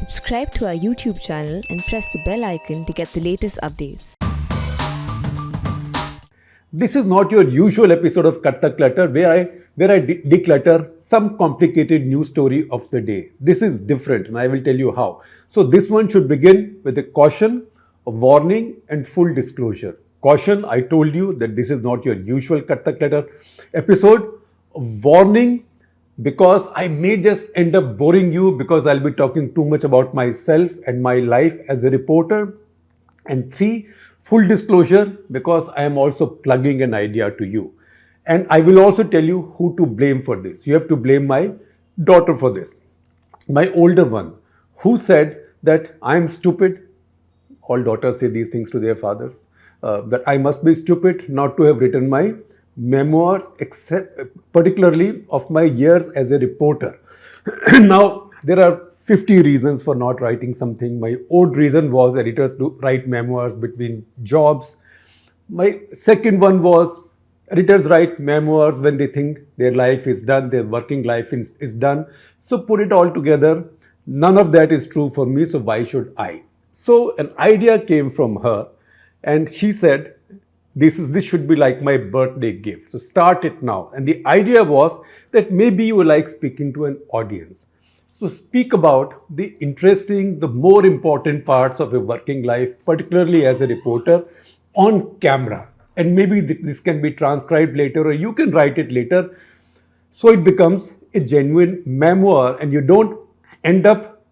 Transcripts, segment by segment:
Subscribe to our YouTube channel and press the bell icon to get the latest updates. This is not your usual episode of Cut the Clutter where I declutter some complicated news story of the day. This is different and I will tell you how. So this one should begin with a caution, a warning and full disclosure. Caution, I told you that this is not your usual Cut the Clutter episode. A warning, because I may just end up boring you because I'll be talking too much about myself and my life as a reporter. And 3, full disclosure, because I am also plugging an idea to you. And I will also tell you who to blame for this. You have to blame my daughter for this. My older one, who said that I am stupid. All daughters say these things to their fathers. That I must be stupid not to have written my memoirs, except particularly of my years as a reporter. Now, there are 50 reasons for not writing something. My old reason was editors do write memoirs between jobs. My second one was editors write memoirs when they think their life is done, their working life is done. So put it all together. None of that is true for me, so why should I? So an idea came from her and she said, this should be like my birthday gift. So start it now. And the idea was that maybe you like speaking to an audience. So speak about the interesting, the more important parts of your working life, particularly as a reporter, on camera. And maybe this can be transcribed later or you can write it later. So it becomes a genuine memoir and you don't end up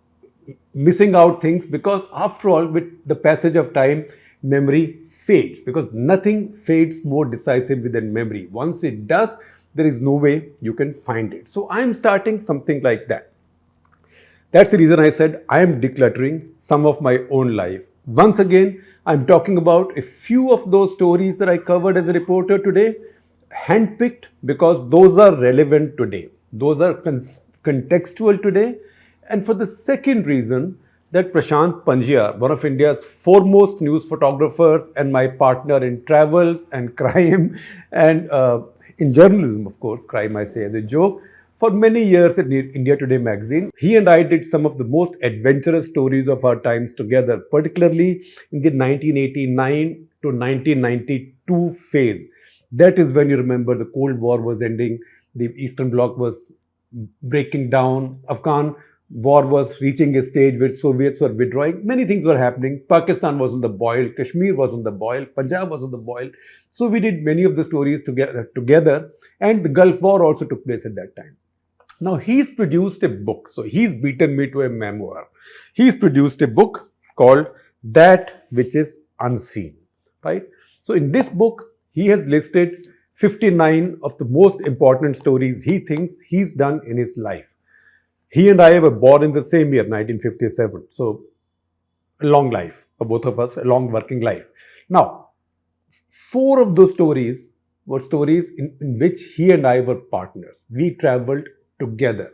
missing out things, because after all, with the passage of time, memory fades, because nothing fades more decisively than memory. Once it does, there is no way you can find it. So I am starting something like that. That's the reason I said I am decluttering some of my own life. Once again, I'm talking about a few of those stories that I covered as a reporter today, handpicked because those are relevant today. Those are contextual today. And for the second reason, that Prashant Pajiar, one of India's foremost news photographers and my partner in travels and crime and in journalism, of course, crime I say as a joke, for many years at India Today magazine, he and I did some of the most adventurous stories of our times together, particularly in the 1989 to 1992 phase. That is when, you remember, the Cold War was ending, the Eastern Bloc was breaking down, Afghan war was reaching a stage where Soviets were withdrawing. Many things were happening. Pakistan was on the boil, Kashmir was on the boil, Punjab was on the boil. So we did many of the stories together, and the Gulf War also took place at that time. Now, he's produced a book. So he's beaten me to a memoir. He's produced a book called That Which Is Unseen, right? So in this book, he has listed 59 of the most important stories he thinks he's done in his life. He and I were born in the same year, 1957. So a long life for both of us, a long working life. Now, 4 of those stories were stories in which he and I were partners. We traveled together.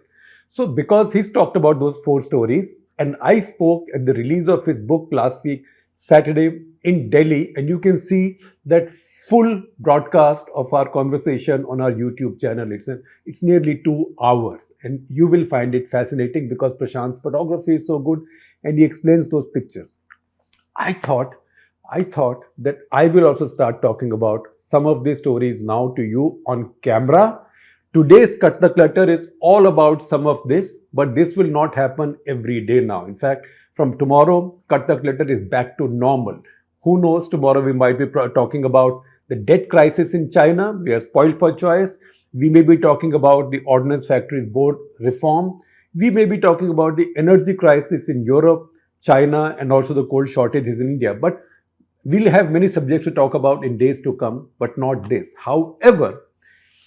So because he's talked about those 4 stories, and I spoke at the release of his book last week, Saturday, in Delhi, and you can see that full broadcast of our conversation on our YouTube channel. It's nearly 2 hours, and you will find it fascinating because Prashant's photography is so good and he explains those pictures. I thought that I will also start talking about some of these stories now to you on camera. Today's Cut the Clutter is all about some of this, but this will not happen every day now. In fact, from tomorrow, Cut the Clutter is back to normal. Who knows, tomorrow we might be talking about the debt crisis in China. We are spoiled for choice. We may be talking about the Ordnance Factories Board reform. We may be talking about the energy crisis in Europe, China, and also the coal shortages in India. But we'll have many subjects to talk about in days to come, but not this. However,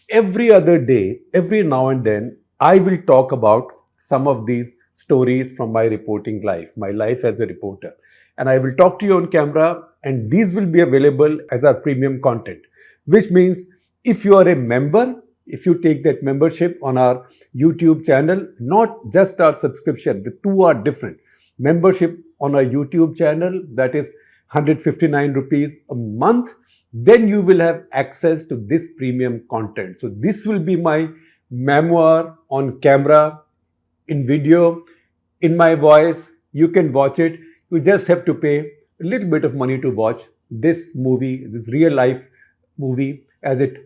every other day, every now and then, I will talk about some of these stories from my reporting life, my life as a reporter. And I will talk to you on camera, and these will be available as our premium content, which means if you are a member, if you take that membership on our YouTube channel, not just our subscription, the two are different. Membership on our YouTube channel, that is 159 rupees a month, then you will have access to this premium content. So this will be my memoir on camera, in video, in my voice, You can watch it. You just have to pay a little bit of money to watch this movie, this real life movie as it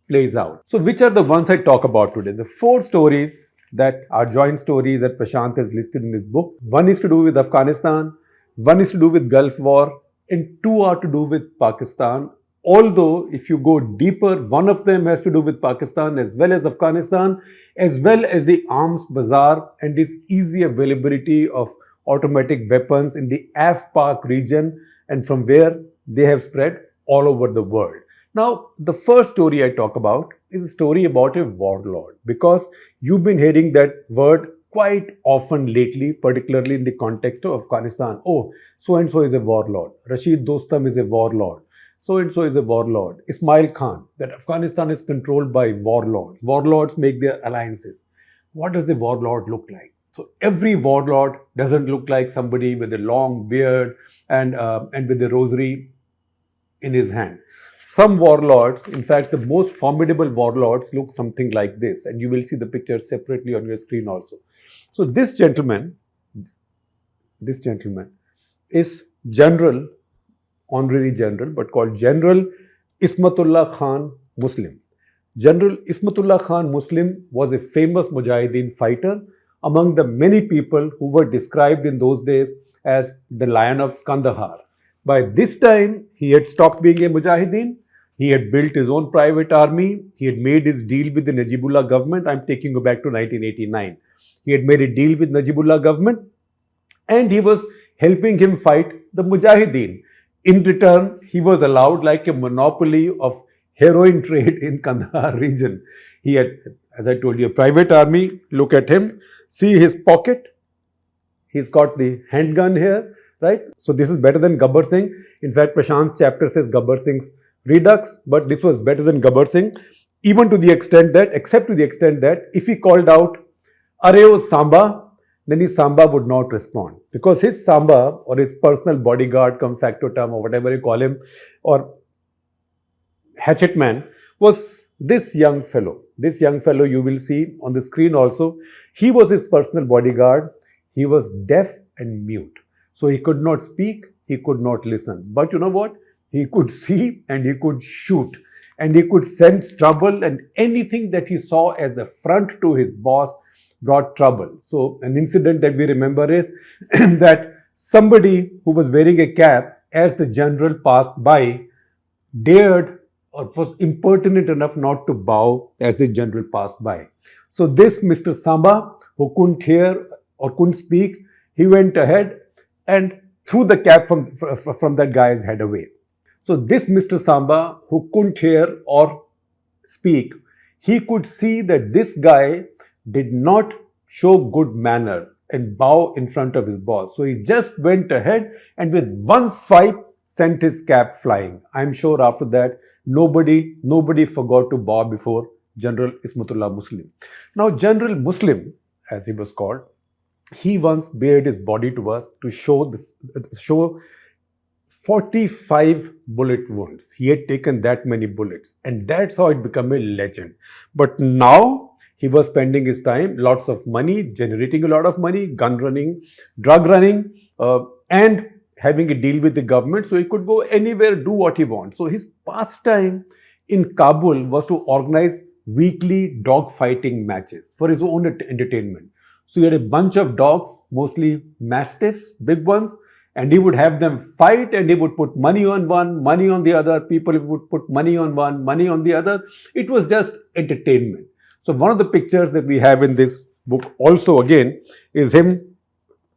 plays out. So which are the ones I talk about today? The four stories that are joint stories that Prashant has listed in his book. One is to do with Afghanistan, one is to do with Gulf War, and two are to do with Pakistan. Although, if you go deeper, one of them has to do with Pakistan as well as Afghanistan, as well as the arms bazaar and its easy availability of automatic weapons in the AFPAK region, and from where they have spread all over the world. Now, the first story I talk about is a story about a warlord, because you've been hearing that word quite often lately, particularly in the context of Afghanistan. Oh, so and so is a warlord. Rashid Dostum is a warlord. So and so is a warlord. Ismail Khan, that Afghanistan is controlled by warlords. Warlords make their alliances. What does a warlord look like? So every warlord doesn't look like somebody with a long beard and with a rosary in his hand. Some warlords, in fact, the most formidable warlords look something like this, and you will see the picture separately on your screen also. So this gentleman is General, honorary general, but called General Ismatullah Khan Muslim. General Ismatullah Khan Muslim was a famous Mujahideen fighter among the many people who were described in those days as the Lion of Kandahar. By this time, he had stopped being a Mujahideen. He had built his own private army. He had made his deal with the Najibullah government. I'm taking you back to 1989. He had made a deal with Najibullah government, and he was helping him fight the Mujahideen. In return, he was allowed like a monopoly of heroin trade in Kandahar region. He had, as I told you, a private army. Look at him. See his pocket. He's got the handgun here, right? So this is better than Gabbar Singh. In fact, Prashant's chapter says Gabbar Singh's redux, but this was better than Gabbar Singh, even to the extent that, except to the extent that if he called out, Areo Samba, then his Samba would not respond, because his Samba, or his personal bodyguard, cum factotum, or whatever you call him, or hatchet man, was this young fellow. This young fellow you will see on the screen also. He was his personal bodyguard. He was deaf and mute. So he could not speak, he could not listen. But you know what? He could see and he could shoot. And he could sense trouble, and anything that he saw as a front to his boss brought trouble. So an incident that we remember is that somebody who was wearing a cap, as the general passed by, dared or was impertinent enough not to bow as the general passed by. So this Mr. Samba, who couldn't hear or couldn't speak, he went ahead and threw the cap from that guy's head away. So this Mr. Samba, who couldn't hear or speak, he could see that this guy did not show good manners and bow in front of his boss. So he just went ahead and with one swipe sent his cap flying. I'm sure after that, nobody forgot to bow before General Ismatullah Muslim. Now, General Muslim, as he was called, he once bared his body to us to show 45 bullet wounds. He had taken that many bullets, and that's how it became a legend. But now he was spending his time, lots of money, generating a lot of money, gun running, drug running, and having a deal with the government, so he could go anywhere, do what he wants. So his pastime in Kabul was to organize weekly dog fighting matches for his own entertainment. So he had a bunch of dogs, mostly mastiffs, big ones, and he would have them fight, and he would put money on one, money on the other. People would put money on one, money on the other. It was just entertainment. So one of the pictures that we have in this book also again is him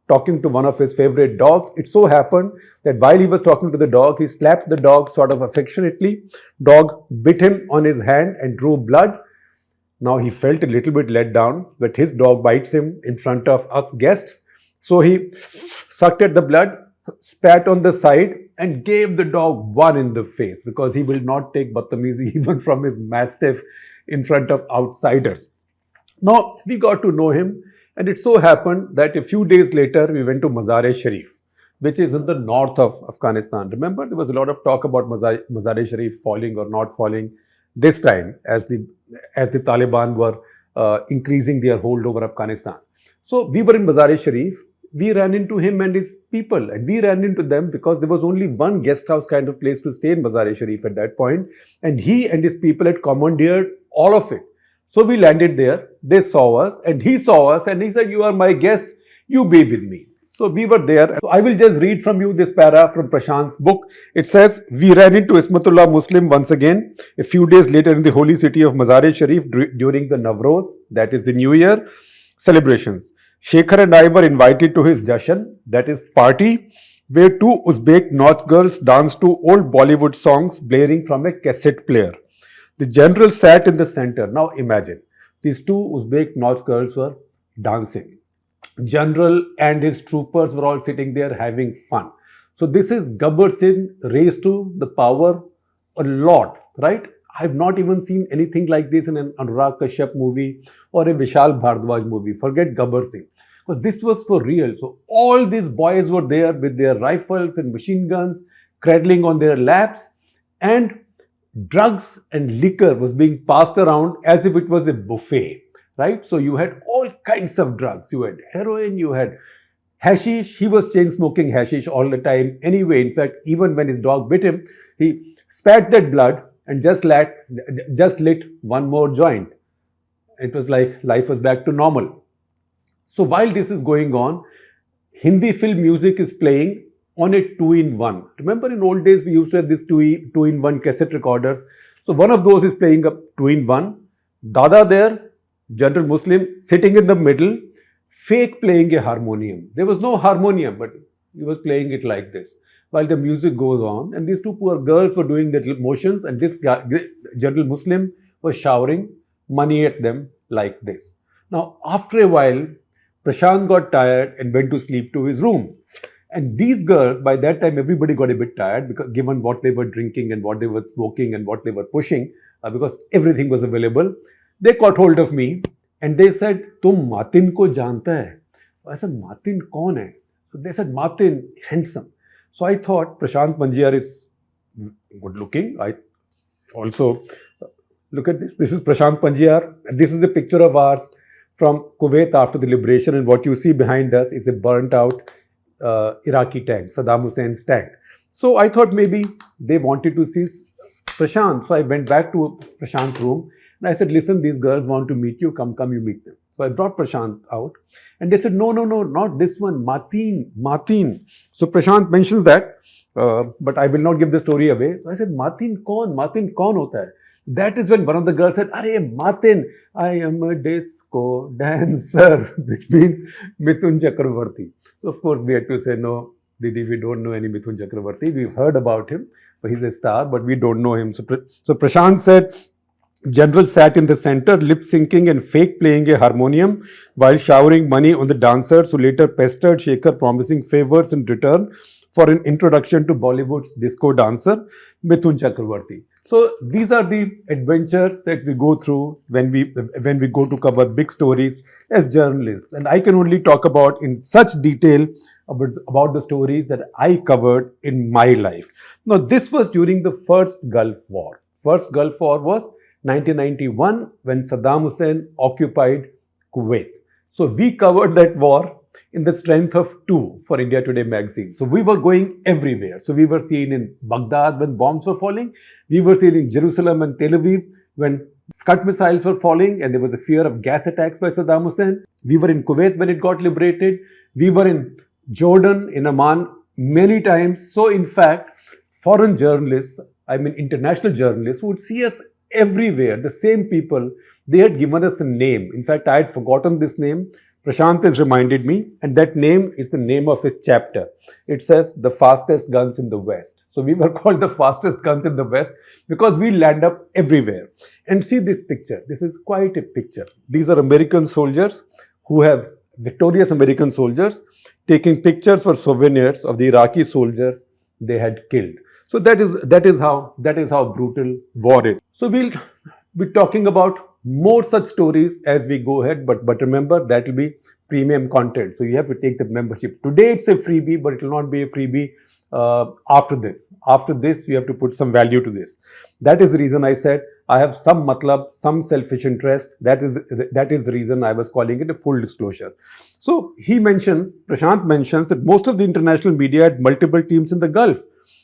talking to one of his favorite dogs. It so happened that while he was talking to the dog, he slapped the dog sort of affectionately. Dog bit him on his hand and drew blood. Now he felt a little bit let down, but his dog bites him in front of us guests. So he sucked at the blood, spat on the side, and gave the dog one in the face, because he will not take Badtamizi even from his mastiff in front of outsiders. Now we got to know him, and it so happened that a few days later we went to Mazar-e-Sharif, which is in the north of Afghanistan. Remember, there was a lot of talk about Mazar-e-Sharif falling or not falling this time as the Taliban were increasing their hold over Afghanistan. So we were in Mazar-e-Sharif. we ran into him and his people, and we ran into them because there was only one guest house kind of place to stay in Mazar-e-Sharif at that point, and he and his people had commandeered all of it. So we landed there, they saw us, and he saw us, and he said, "You are my guests, you be with me." So we were there. So I will just read from you this para from Prashant's book. It says, "We ran into Ismatullah Muslim once again a few days later in the holy city of Mazar-e-Sharif during the Navroz, that is the New Year celebrations. Shekhar and I were invited to his jashan, that is party, where two Uzbek Nautch girls danced to old Bollywood songs blaring from a cassette player. The general sat in the center." Now imagine, these two Uzbek Nautch girls were dancing. General and his troopers were all sitting there having fun. So this is Gabbar Singh raised to the power a lot, right? I've not even seen anything like this in an Anurag Kashyap movie or a Vishal Bhardwaj movie. Forget Gabbar Singh. Because this was for real. So all these boys were there with their rifles and machine guns, cradling on their laps, and drugs and liquor was being passed around as if it was a buffet, right? So you had all kinds of drugs. You had heroin, you had hashish. He was chain smoking hashish all the time. Anyway, in fact, even when his dog bit him, he spat that blood and just lit one more joint. It was like life was back to normal. So while this is going on, Hindi film music is playing on a 2-in-1. Remember in old days we used to have this 2-in-1 cassette recorders. So one of those is playing a 2-in-1. Dada there, General Muslim, sitting in the middle, fake playing a harmonium. There was no harmonium, but he was playing it like this while the music goes on. And these two poor girls were doing their motions, and this guy, General Muslim, was showering money at them like this. Now, after a while, Prashant got tired and went to sleep to his room. And these girls, by that time, everybody got a bit tired because given what they were drinking and what they were smoking and what they were pushing, because everything was available. They caught hold of me and they said, "Tum Martin ko janta hai?" I said, "Martin kaun hai?" So they said, "Martin, handsome." So I thought Prashant Pajiar is good looking. I also, look at this. This is Prashant Pajiar. This is a picture of ours from Kuwait after the liberation, and what you see behind us is a burnt out Iraqi tank, Saddam Hussein's tank. So I thought maybe they wanted to see Prashant. So I went back to Prashant's room and I said, "Listen, these girls want to meet you. Come, you meet them." So I brought Prashant out and they said, "No, not this one, Martin." So Prashant mentions that, but I will not give the story away. So I said, Martin kaun hota hai?" That is when one of the girls said, "Arey Martin, I am a disco dancer," which means Mithun Chakravarti. So of course we had to say, "No, Didi, we don't know any Mithun Chakravarti. We've heard about him, but he's a star, but we don't know him." So Prashant said, "General sat in the center, lip syncing and fake playing a harmonium while showering money on the dancers who later pestered Shekhar, promising favors in return for an introduction to Bollywood's disco dancer, Mithun Chakravarti." So these are the adventures that we go through when we go to cover big stories as journalists. And I can only talk about in such detail about the stories that I covered in my life. Now, this was during the first Gulf War. First Gulf War was 1991 when Saddam Hussein occupied Kuwait. So we covered that war in the strength of 2 for India Today magazine. So we were going everywhere. So we were seen in Baghdad when bombs were falling. We were seen in Jerusalem and Tel Aviv when Scud missiles were falling and there was a fear of gas attacks by Saddam Hussein. We were in Kuwait when it got liberated. We were in Jordan, in Amman many times. So in fact, foreign journalists, international journalists who would see us everywhere, the same people, they had given us a name. In fact, I had forgotten this name. Prashant has reminded me, and that name is the name of his chapter. It says, "The Fastest Guns in the West." So we were called the fastest guns in the West because we land up everywhere. And see this picture. This is quite a picture. These are American soldiers who have, victorious American soldiers, taking pictures for souvenirs of the Iraqi soldiers they had killed. So that is how brutal war is. So we'll be talking about more such stories as we go ahead, but remember that will be premium content. So you have to take the membership. Today it's a freebie, but it will not be a freebie after this. After this, you have to put some value to this. That is the reason I said I have some matlab, some selfish interest. That is the reason I was calling it a full disclosure. So Prashant mentions that most of the international media had multiple teams in the Gulf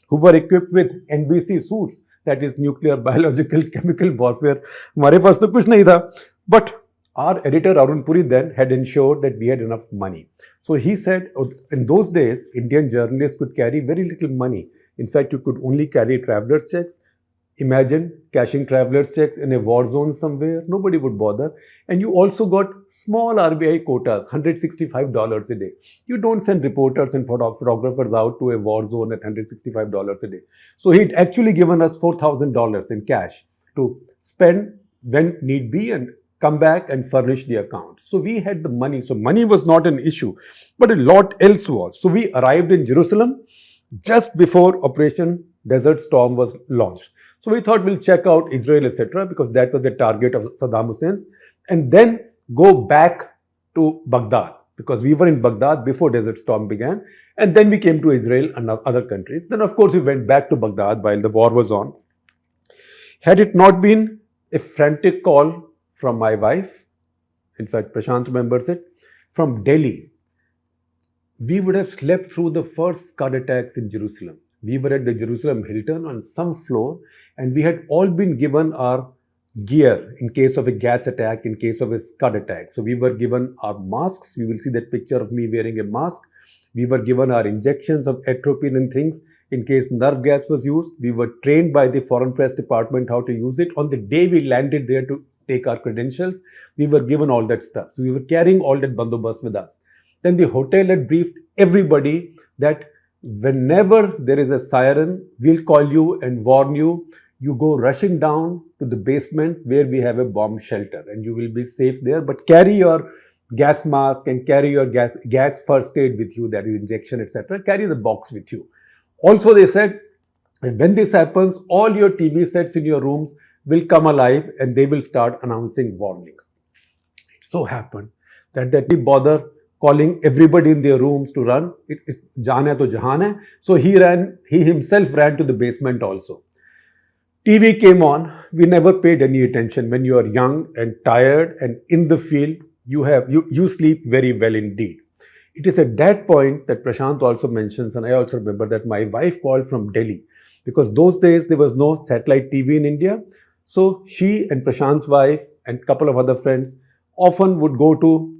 who were equipped with NBC suits, that is nuclear, biological, chemical warfare. हमारे पास तो कुछ नहीं था. But our editor Arun Puri then had ensured that we had enough money. So he said, in those days, Indian journalists could carry very little money. In fact, you could only carry traveler's checks. Imagine cashing traveler's checks in a war zone somewhere. Nobody would bother. And you also got small RBI quotas, $165 a day. You don't send reporters and photographers out to a war zone at $165 a day. So he'd actually given us $4,000 in cash to spend when need be and come back and furnish the account. So we had the money. So money was not an issue, but a lot else was. So we arrived in Jerusalem just before Operation Desert Storm was launched. So we thought we'll check out Israel, etc., because that was the target of Saddam Hussein's, and then go back to Baghdad, because we were in Baghdad before Desert Storm began, and then we came to Israel and other countries. Then, of course, we went back to Baghdad while the war was on. Had it not been a frantic call from my wife, in fact, Prashant remembers it, from Delhi, we would have slept through the first Scud attacks in Jerusalem. We were at the Jerusalem Hilton on some floor, and we had all been given our gear in case of a gas attack, in case of a Scud attack. So we were given our masks. You will see that picture of me wearing a mask. We were given our injections of atropine and things in case nerve gas was used. We were trained by the Foreign Press Department how to use it. On the day we landed there to take our credentials, we were given all that stuff. So we were carrying all that bandobast with us. Then the hotel had briefed everybody that whenever there is a siren, we'll call you and warn you. You go rushing down to the basement where we have a bomb shelter, and you will be safe there. But carry your gas mask and carry your gas first aid with you, that is injection, etc. Carry the box with you. Also, they said, and when this happens, all your TV sets in your rooms will come alive and they will start announcing warnings. It so happened that we bother calling everybody in their rooms to run. Jaan hai to jahan hai. So he himself ran to the basement also. TV came on. We never paid any attention. When you are young and tired and in the field, you sleep very well indeed. It is at that point that Prashant also mentions, and I also remember that my wife called from Delhi, because those days there was no satellite TV in India. So she and Prashant's wife and a couple of other friends often would go to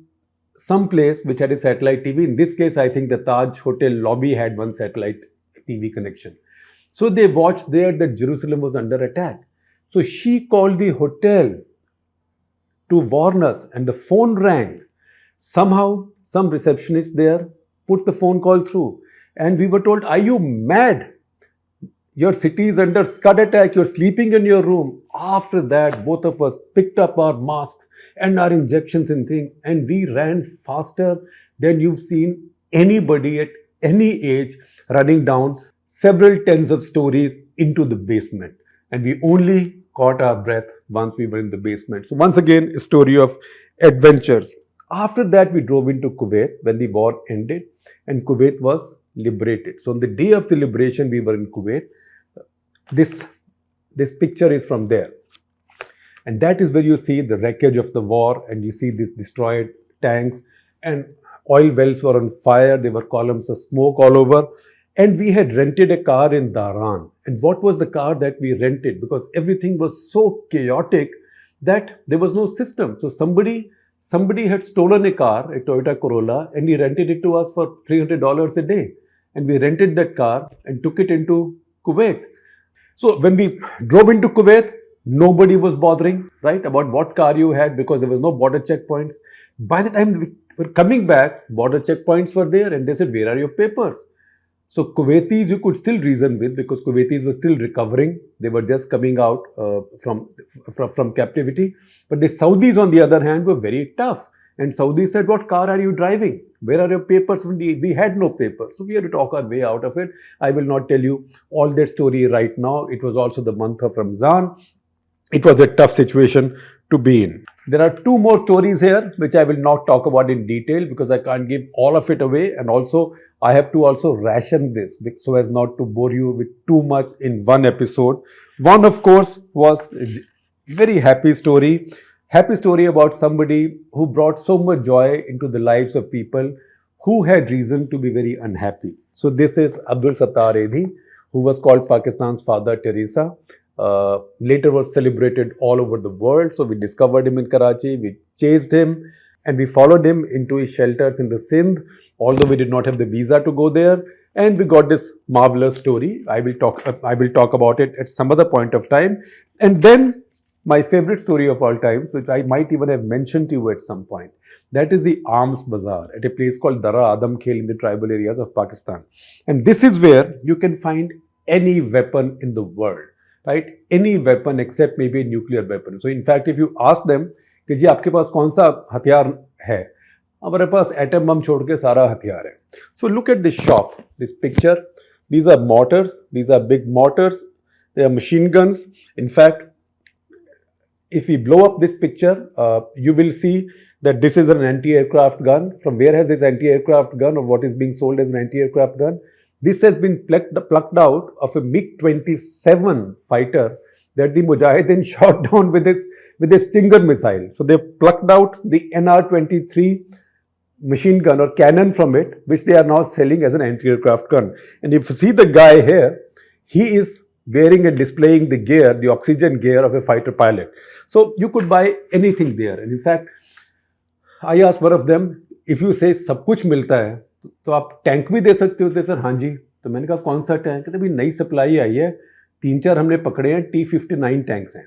some place which had a satellite TV. In this case, I think the Taj Hotel lobby had one satellite TV connection. So they watched there that Jerusalem was under attack. So she called the hotel to warn us, and the phone rang. Somehow, some receptionist there put the phone call through, and we were told, "Are you mad? Your city is under Scud attack. You're sleeping in your room." After that, both of us picked up our masks and our injections and things, and we ran faster than you've seen anybody at any age running down several tens of stories into the basement. And we only caught our breath once we were in the basement. So once again, a story of adventures. After that, we drove into Kuwait when the war ended, and Kuwait was liberated. So on the day of the liberation, we were in Kuwait. This picture is from there. And that is where you see the wreckage of the war, and you see these destroyed tanks, and oil wells were on fire. There were columns of smoke all over. And we had rented a car in Dhahran. And what was the car that we rented? Because everything was so chaotic that there was no system. So somebody had stolen a car, a Toyota Corolla, and he rented it to us for $300 a day. And we rented that car and took it into Kuwait. So when we drove into Kuwait, nobody was bothering, right, about what car you had, because there was no border checkpoints. By the time we were coming back, border checkpoints were there, and they said, "Where are your papers?" So Kuwaitis you could still reason with, because Kuwaitis were still recovering. They were just coming out from captivity. But the Saudis, on the other hand, were very tough. And Saudis said, "What car are you driving? Where are your papers?" We had no papers. So we had to talk our way out of it. I will not tell you all that story right now. It was also the month of Ramzan. It was a tough situation to be in. There are two more stories here which I will not talk about in detail because I can't give all of it away, and also I have to also ration this so as not to bore you with too much in one episode. One, of course, was a very happy story about somebody who brought so much joy into the lives of people who had reason to be very unhappy. So this is Abdul Sattar Edhi, who was called Pakistan's father Teresa. Later was celebrated all over the world. So we discovered him in Karachi, we chased him, and we followed him into his shelters in the Sindh, although we did not have the visa to go there. And we got this marvelous story. I will talk about it at some other point of time. And then my favorite story of all time, which I might even have mentioned to you at some point, that is the arms bazaar at a place called Dara Adamkhel in the tribal areas of Pakistan. And this is where you can find any weapon in the world, right? Any weapon except maybe a nuclear weapon. So in fact, if you ask them कि जी आपके पास कौन सा हथियार है, हमारे पास atom bomb छोड़ के सारा हथियार है. So look at this shop, this picture. These are mortars. These are big mortars. They are machine guns. In fact, if we blow up this picture, you will see that this is an anti-aircraft gun. From where has this anti-aircraft gun, or what is being sold as an anti-aircraft gun? This has been plucked out of a MiG-27 fighter that the Mujahideen shot down with a Stinger missile. So they've plucked out the NR-23 machine gun or cannon from it, which they are now selling as an anti-aircraft gun. And if you see the guy here, he is wearing and displaying the gear, the oxygen gear of a fighter pilot. So you could buy anything there. And in fact, I asked one of them, if you say सब कुछ मिलता है तो आप tank भी दे सकते हो? Sir हाँ जी. तो मैंने कहा कौन सा टैंक? कहते भाई नई सप्लाई आई है, 3-4 हमने पकड़े हैं, T-59 टैंक्स हैं.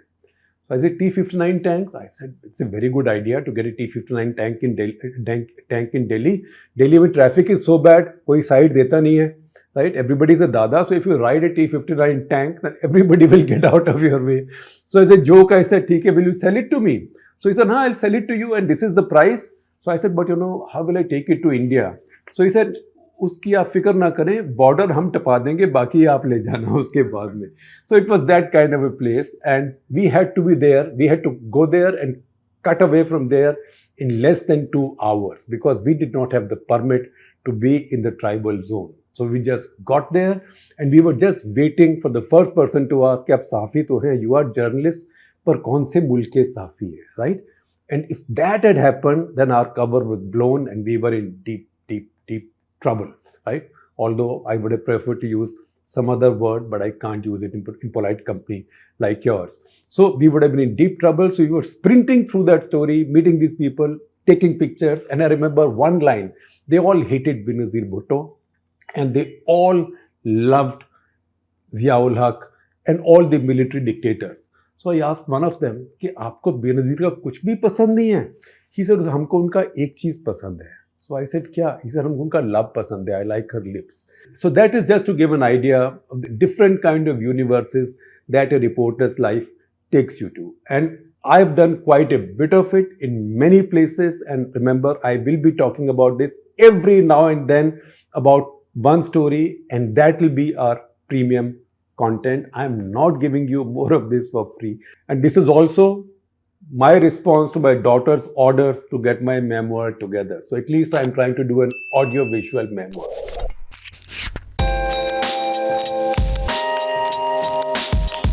So I said T-59 tanks. I said it's a very good idea to get a T-59 tank in Delhi. Delhi में traffic is so bad, कोई side देता नहीं है, right? Everybody is a dada. So if you ride a T-59 tank, then everybody will get out of your way. So as a joke, I said, ठीक है, will you sell it to me? So he said, हाँ, I'll sell it to you, and this is the price. So I said, but how will I take it to India? So he said, उसकी आप फिक्र ना करें, border हम टपा देंगे, बाकी आप ले जाना उसके बाद में. So it was that kind of a place, and we had to be there. We had to go there and cut away from there in less than 2 hours because we did not have the permit to be in the tribal zone. So we just got there and we were just waiting for the first person to ask, आप साफी तो हैं, you are journalist, पर कौन से मुल्क के साफी है, right? And if that had happened, then our cover was blown and we were in deep trouble, right? Although I would have preferred to use some other word, but I can't use it in polite company like yours. So we would have been in deep trouble. So we were sprinting through that story, meeting these people, taking pictures. And I remember one line, they all hated Benazir Bhutto and they all loved Ziaul Haq and all the military dictators. So I asked one of them कि आपको बेनज़ीर का कुछ भी पसंद नहीं है? He said हमको उनका एक चीज़ पसंद है. So I said, क्या? He said, हमको उनका love पसंद है. I like her lips. So that is just to give an idea of the different kind of universes that a reporter's life takes you to. And I've done quite a bit of it in many places. And remember, I will be talking about this every now and then about one story, and that will be our premium content. I'm not giving you more of this for free. And this is also my response to my daughter's orders to get my memoir together. So at least I'm trying to do an audio-visual memoir.